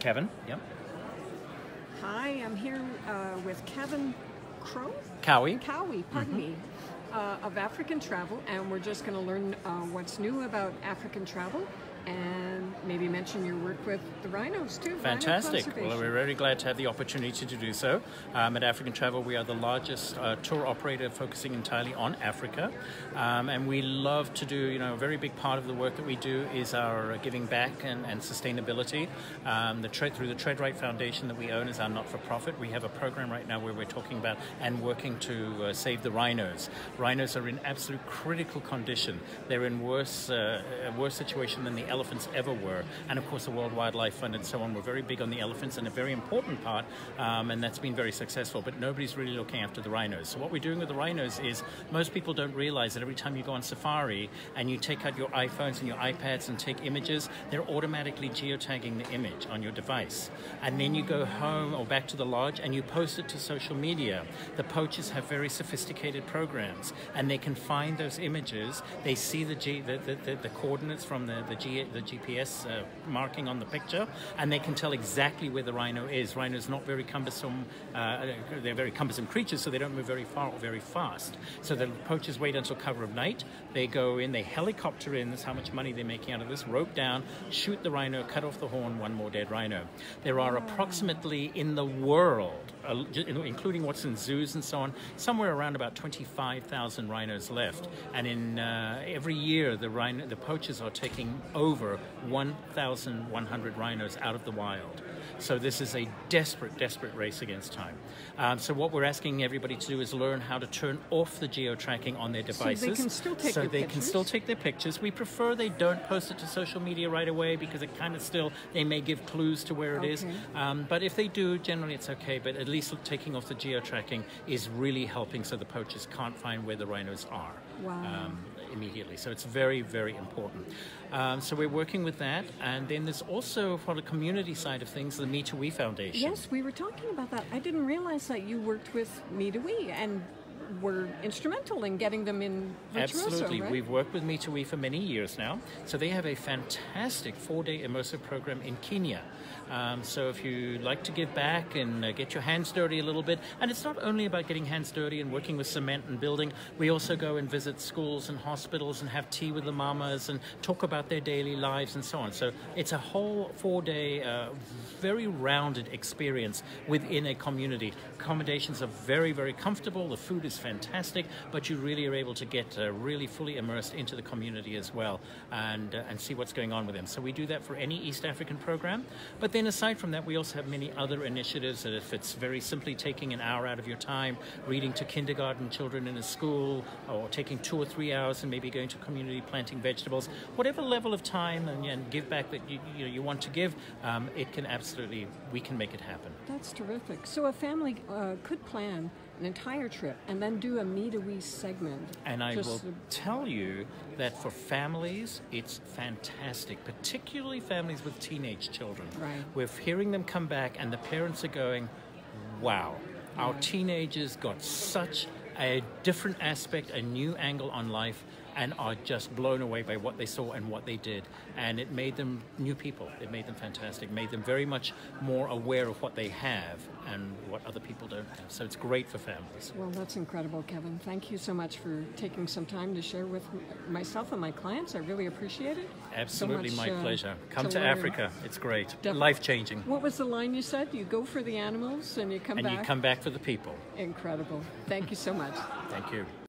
Kevan, yep. Hi, I'm here with Kevan Cowe? Cowe. Cowe, pardon me, of African Travel, and we're just going to learn what's new about African travel and maybe mention your work with the rhinos too. Fantastic. Well, we're very glad to have the opportunity to do so. At African Travel, we are the largest tour operator focusing entirely on Africa. And we love to do, a very big part of the work that we do is our giving back and sustainability. Through the Tread Right Foundation that we own is our not-for-profit. We have a program right now where we're talking about and working to save the rhinos. Rhinos are in absolute critical condition. They're in a worse situation than the elephants ever were, and of course the World Wildlife Fund and so on were very big on the elephants and a very important part, and that's been very successful, but nobody's really looking after the rhinos. So what we're doing with the rhinos is most people don't realize that every time you go on safari and you take out your iPhones and your iPads and take images, they're automatically geotagging the image on your device, and then you go home or back to the lodge and you post it to social media. The poachers have very sophisticated programs and they can find those images. They see the coordinates from the GPS marking on the picture, and they can tell exactly where the rhino is. Rhinos not very cumbersome, they're very cumbersome creatures, so they don't move very far or very fast. So the poachers wait until cover of night, they go in, they helicopter in, that's how much money they're making out of this, rope down, shoot the rhino, cut off the horn, one more dead rhino. There are approximately in the world, including what's in zoos and so on, somewhere around about 25,000 rhinos left, and in every year the poachers are taking over 1,100 rhinos out of the wild. So this is a desperate race against time. So what we're asking everybody to do is learn how to turn off the geo-tracking on their devices. So they can still take their pictures? Can still take their pictures. We prefer they don't post it to social media right away because it kind of still, they may give clues to where it is. But if they do, generally it's okay. But at least taking off the geo-tracking is really helping so the poachers can't find where the rhinos are. Wow. Immediately. So it's very important. So we're working with that, and then there's also, for the community side of things, the Me to We Foundation. Yes, we were talking about that. I didn't realize that you worked with Me to We and were instrumental in getting them in Virtuoso. Absolutely. Right? We've worked with Me to We for many years now. So they have a fantastic 4-day immersive program in Kenya. So if you like to give back and get your hands dirty a little bit, and it's not only about getting hands dirty and working with cement and building, we also go and visit schools and hospitals and have tea with the mamas and talk about their daily lives and so on. So it's a whole 4-day, very rounded experience within a community. Accommodations are very comfortable, the food is fantastic, but you really are able to get really fully immersed into the community as well and see what's going on with them. So we do that for any East African program. But then aside from that, we also have many other initiatives that if it's very simply taking an hour out of your time, reading to kindergarten children in a school, or taking 2 or 3 hours and maybe going to community planting vegetables, whatever level of time and give back that you want to give, it can absolutely, we can make it happen. That's terrific. So a family could plan an entire trip and then do a Me to We segment. And I will tell you that for families, it's fantastic, particularly families with teenage children. Right. We're hearing them come back and the parents are going, wow, our teenagers got such a different aspect, a new angle on life, and are just blown away by what they saw and what they did. And it made them new people. It made them fantastic, made them very much more aware of what they have and what other people don't have. So it's great for families. Well, that's incredible, Kevan. Thank you so much for taking some time to share with myself and my clients. I really appreciate it. Absolutely, so much, my pleasure. Come to learn. Africa. It's great. Definitely. Life-changing. What was the line you said? You go for the animals and you come back? And you come back for the people. Incredible. Thank you so much. Thank you.